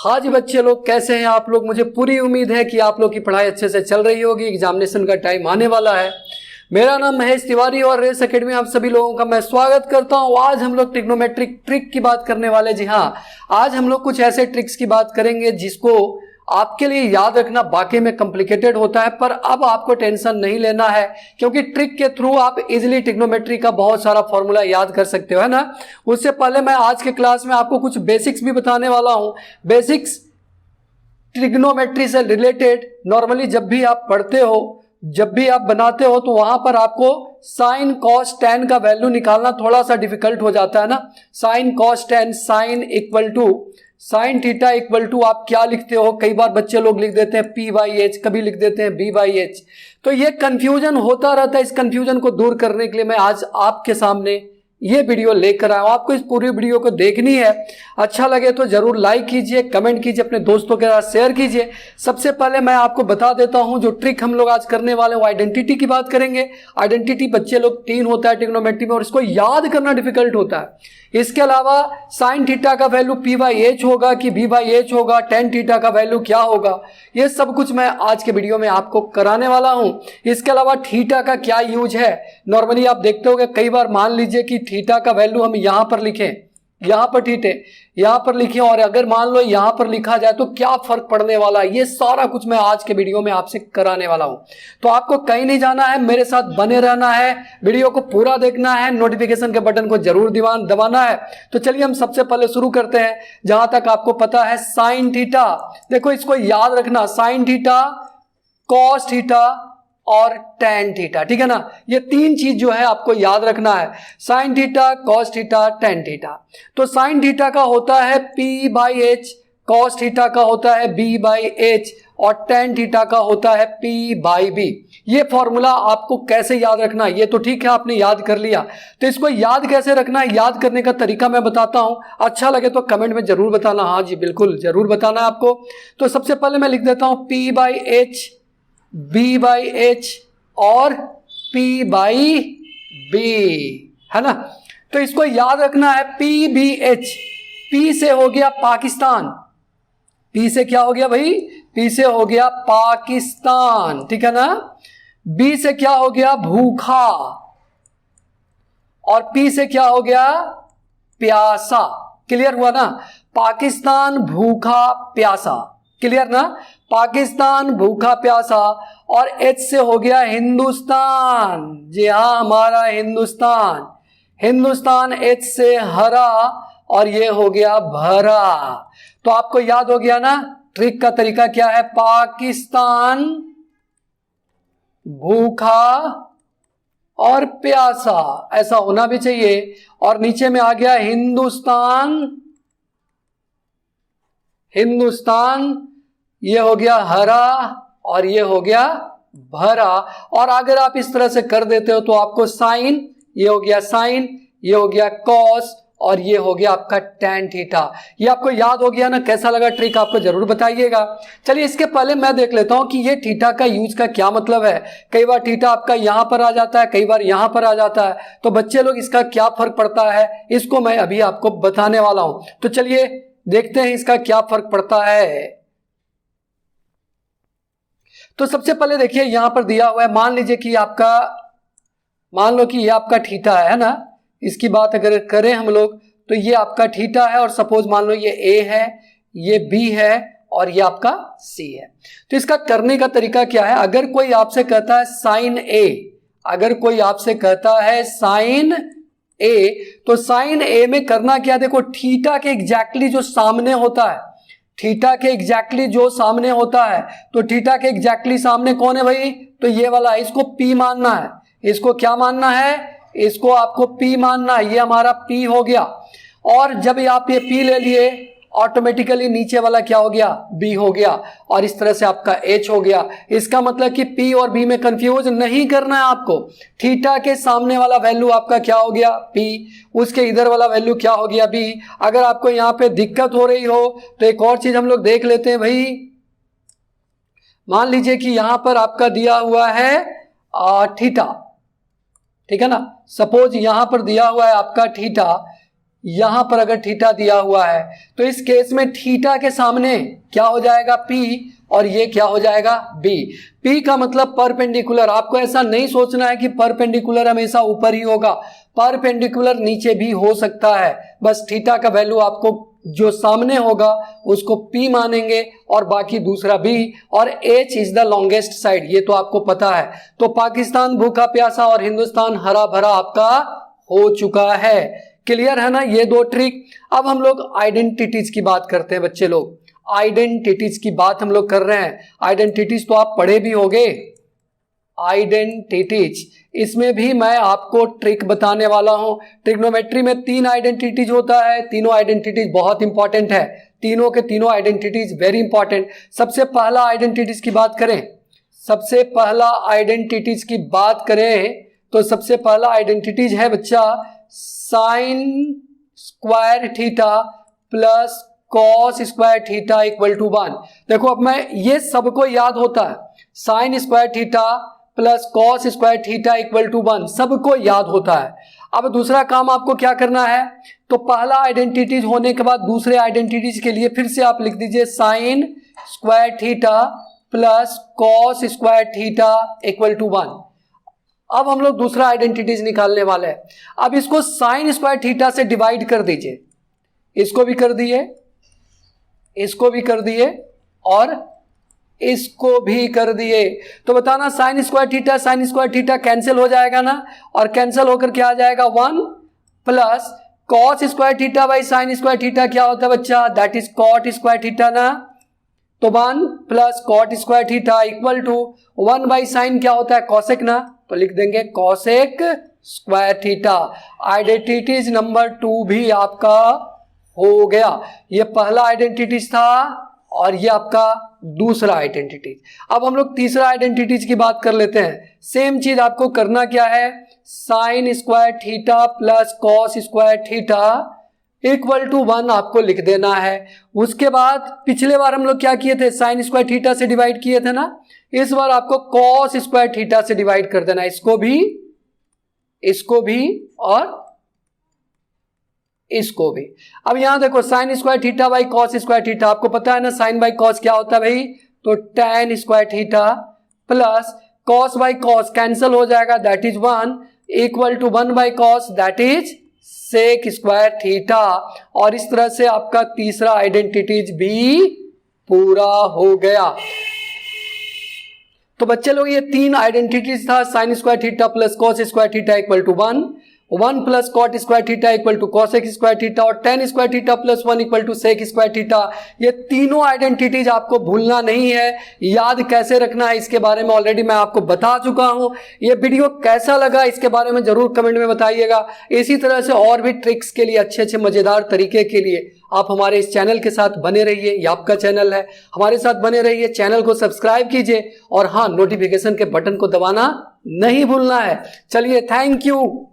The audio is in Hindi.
हाँ जी बच्चे लोग, कैसे हैं आप लोग। मुझे पूरी उम्मीद है कि आप लोग की पढ़ाई अच्छे से चल रही होगी। एग्जामिनेशन का टाइम आने वाला है। मेरा नाम महेश तिवारी और रेस एकेडमी में आप सभी लोगों का मैं स्वागत करता हूँ। आज हम लोग ट्रिग्नोमेट्रिक ट्रिक की बात करने वाले। जी हाँ, आज हम लोग कुछ ऐसे ट्रिक्स की बात करेंगे जिसको आपके लिए याद रखना वाकई में कॉम्प्लिकेटेड होता है, पर अब आपको टेंशन नहीं लेना है क्योंकि ट्रिक के थ्रू आप इजीली ट्रिग्नोमेट्री का बहुत सारा फॉर्मूला याद कर सकते हो, है ना। उससे पहले मैं आज के क्लास में आपको कुछ बेसिक्स भी बताने वाला हूं। बेसिक्स ट्रिग्नोमेट्री से रिलेटेड नॉर्मली जब भी आप पढ़ते हो, जब भी आप बनाते हो, तो वहां पर आपको साइन कॉस टेन का वैल्यू निकालना थोड़ा सा डिफिकल्ट हो जाता है ना। Sine cos tan, sine equal to sine theta equal to आप क्या लिखते हो। कई बार बच्चे लोग लिख देते हैं पी बाई एच, कभी लिख देते हैं बी बाई एच, तो ये कंफ्यूजन होता रहता है। इस कंफ्यूजन को दूर करने के लिए मैं आज आपके सामने ये वीडियो लेकर आया हूं। आपको इस पूरी वीडियो को देखनी है। अच्छा लगे तो जरूर लाइक कीजिए, कमेंट कीजिए, अपने दोस्तों के साथ शेयर कीजिए। सबसे पहले मैं आपको बता देता हूं जो ट्रिक हम लोग आज करने वाले हैं वो आइडेंटिटी की बात करेंगे। आइडेंटिटी बच्चे लोग 3 होता है ट्रिग्नोमेट्री में और इसको याद करना डिफिकल्ट होता है। इसके अलावा साइन थीटा का वैल्यू पी बाई एच होगा कि बी बाई एच होगा, टेन थीटा का वैल्यू क्या होगा, ये सब कुछ मैं आज के वीडियो में आपको कराने वाला हूं। इसके अलावा थीटा का क्या यूज है। नॉर्मली आप देखते होंगे कई बार मान लीजिए कि थीटा का वैल्यू हम यहां पर लिखें, यहां पर थीटे यहां पर लिखें, और अगर मान लो यहां पर लिखा जाए तो क्या फर्क पड़ने वाला है, ये सारा कुछ मैं आज के वीडियो में आपसे कराने वाला हूं। तो आपको कहीं नहीं जाना है, मेरे साथ बने रहना है, वीडियो को पूरा देखना है, नोटिफिकेशन के बटन को जरूर दबाना है। तो चलिए हम सबसे पहले शुरू करते हैं। जहां तक आपको पता है साइन थीटा, देखो इसको याद रखना, साइन थीटा, कॉस थीटा और टेन थीटा, ठीक है ना। ये 3 चीज जो है आपको याद रखना है, sine theta, cos theta, tan theta. तो साइन थीटा का होता है P by H, cos theta का होता है बी बाई एच और टेन थीटा का होता है पी बाई बी। ये फॉर्मूला आपको कैसे याद रखना है, ये तो ठीक है आपने याद कर लिया, तो इसको याद कैसे रखना है, याद करने का तरीका मैं बताता हूं। अच्छा लगे तो कमेंट में जरूर बताना, हाँ जी बिल्कुल जरूर बताना है आपको। तो सबसे पहले मैं लिख देता हूं P by H, B by H और पी बाई बी, है ना। तो इसको याद रखना है पी बी एच। पी से हो गया पाकिस्तान, पी से क्या हो गया भाई, पी से हो गया पाकिस्तान, ठीक है ना। बी से क्या हो गया, भूखा, और पी से क्या हो गया, प्यासा। क्लियर हुआ ना, पाकिस्तान भूखा प्यासा, क्लियर ना, पाकिस्तान भूखा प्यासा। और एच से हो गया हिंदुस्तान, जी हाँ हमारा हिंदुस्तान, हिंदुस्तान एच से हरा और ये हो गया भरा। तो आपको याद हो गया ना, ट्रिक का तरीका क्या है, पाकिस्तान भूखा और प्यासा, ऐसा होना भी चाहिए। और नीचे में आ गया हिंदुस्तान, हिंदुस्तान ये हो गया हरा और ये हो गया भरा। और अगर आप इस तरह से कर देते हो तो आपको साइन, ये हो गया साइन, ये हो गया कॉस और ये हो गया आपका टेन थीटा। ये आपको याद हो गया ना। कैसा लगा ट्रिक आपको जरूर बताइएगा। चलिए इसके पहले मैं देख लेता हूं कि ये थीटा का यूज का क्या मतलब है। कई बार थीटा आपका यहां पर आ जाता है, कई बार यहां पर आ जाता है, तो बच्चे लोग इसका क्या फर्क पड़ता है इसको मैं अभी आपको बताने वाला हूं। तो चलिए देखते हैं इसका क्या फर्क पड़ता है। तो सबसे पहले देखिए यहां पर दिया हुआ है, मान लीजिए कि आपका, मान लो कि ये आपका थीटा है ना, इसकी बात अगर करें हम लोग तो ये आपका थीटा है और सपोज मान लो ये ए है, ये बी है और ये आपका सी है। तो इसका करने का तरीका क्या है, अगर कोई आपसे कहता है साइन ए, अगर कोई आपसे कहता है साइन ए, तो साइन ए में करना क्या, देखो थीटा के एग्जैक्टली जो सामने होता है, थीटा के एग्जैक्टली जो सामने होता है, तो थीटा के एग्जैक्टली सामने कौन है भाई, तो ये वाला, इसको पी मानना है। इसको क्या मानना है, इसको आपको पी मानना है। ये हमारा पी हो गया। और जब आप ये पी ले लिए ऑटोमेटिकली नीचे वाला क्या हो गया, बी हो गया, और इस तरह से आपका एच हो गया। इसका मतलब कि पी और बी में कंफ्यूज नहीं करना है आपको। थीटा के सामने वाला वैल्यू आपका क्या हो गया, पी, उसके इधर वाला वैल्यू क्या हो गया, बी। अगर आपको यहां पे दिक्कत हो रही हो तो एक और चीज हम लोग देख लेते हैं भाई। मान लीजिए कि यहां पर आपका दिया हुआ है थीटा, ठीक है ना। सपोज यहां पर दिया हुआ है आपका थीटा, यहां पर अगर थीटा दिया हुआ है तो इस केस में थीटा के सामने क्या हो जाएगा P और ये क्या हो जाएगा B। P का मतलब परपेंडिकुलर। आपको ऐसा नहीं सोचना है कि परपेंडिकुलर हमेशा ऊपर ही होगा, परपेंडिकुलर नीचे भी हो सकता है। बस थीटा का वैल्यू आपको जो सामने होगा उसको P मानेंगे और बाकी दूसरा B, और H is the longest side, ये तो आपको पता है। तो पाकिस्तान भूखा प्यासा और हिंदुस्तान हरा भरा आपका हो चुका है। क्लियर है ना ये दो ट्रिक। अब हम लोग आइडेंटिटीज की बात करते हैं बच्चे लोग, आइडेंटिटीज की बात हम लोग कर रहे हैं। आइडेंटिटीज तो आप पढ़े भी होंगे, आइडेंटिटीज, इसमें भी मैं आपको ट्रिक बताने वाला हूं। ट्रिग्नोमेट्री में 3 आइडेंटिटीज होता है, तीनों आइडेंटिटीज बहुत इंपॉर्टेंट है, तीनों के तीनों आइडेंटिटीज वेरी इंपॉर्टेंट। सबसे पहला आइडेंटिटीज की बात करें, सबसे पहला आइडेंटिटीज की बात करें तो सबसे पहला आइडेंटिटीज है बच्चा sine square theta plus cos square theta equal to 1। देखो अब मैं, ये सबको याद होता है, sine square theta plus cos square theta equal to 1 सबको याद होता है। अब दूसरा काम आपको क्या करना है, तो पहला आइडेंटिटीज होने के बाद दूसरे आइडेंटिटीज के लिए फिर से आप लिख दीजिए sine square theta plus cos square theta equal to 1। अब हम लोग दूसरा आइडेंटिटीज निकालने वाले हैं। अब इसको साइन स्क्वायर थीटा से डिवाइड कर दीजिए, इसको भी कर दिए, इसको भी कर दिए और इसको भी कर दिए। तो बताना साइन स्क्वायर थीटा कैंसिल हो जाएगा ना, और कैंसिल होकर क्या आ जाएगा 1 plus cos square theta by sine square theta क्या होता है बच्चा, that is cot square theta ना। तो 1 plus cot square theta equal to 1 by sine क्या होता है कॉसेक ना, तो लिख देंगे cosec square theta. Identities number 2 भी आपका हो गया। ये पहला आइडेंटिटीज था और ये आपका दूसरा आइडेंटिटीज। अब हम लोग तीसरा आइडेंटिटीज की बात कर लेते हैं। सेम चीज आपको करना क्या है, sine square theta plus cos square theta equal to 1 आपको लिख देना है। उसके बाद पिछले बार हम लोग क्या किए थे, साइन स्क्वायर थीटा से डिवाइड किए थे ना, इस बार आपको कॉस स्क्वायर थीटा से डिवाइड कर देना, इसको भी और इसको भी। अब यहां देखो sign square theta by cos square theta, आपको पता है ना साइन बाई कॉस क्या होता है भाई, तो tan square theta plus cos by cos cancel हो जाएगा, that is 1 equal to 1 by cos that is sec square theta. और इस तरह से आपका तीसरा आइडेंटिटीज भी पूरा हो गया। तो बच्चे लोग ये 3 आइडेंटिटीज था, sine square theta plus cos square theta equal to 1 plus cot square theta equal to cosec square theta और tan square theta plus 1 equal to sec square theta. ये तीनों आइडेंटिटीज आपको भूलना नहीं है, याद कैसे रखना है इसके बारे में ऑलरेडी मैं आपको बता चुका हूं। ये वीडियो कैसा लगा इसके बारे में जरूर कमेंट में बताइएगा। इसी तरह से और भी ट्रिक्स के लिए, अच्छे अच्छे मजेदार तरीके के लिए आप हमारे इस चैनल के साथ बने रहिए, ये आपका चैनल है, हमारे साथ बने रहिए, चैनल को सब्सक्राइब कीजिए और हाँ, नोटिफिकेशन के बटन को दबाना नहीं भूलना है। चलिए, थैंक यू।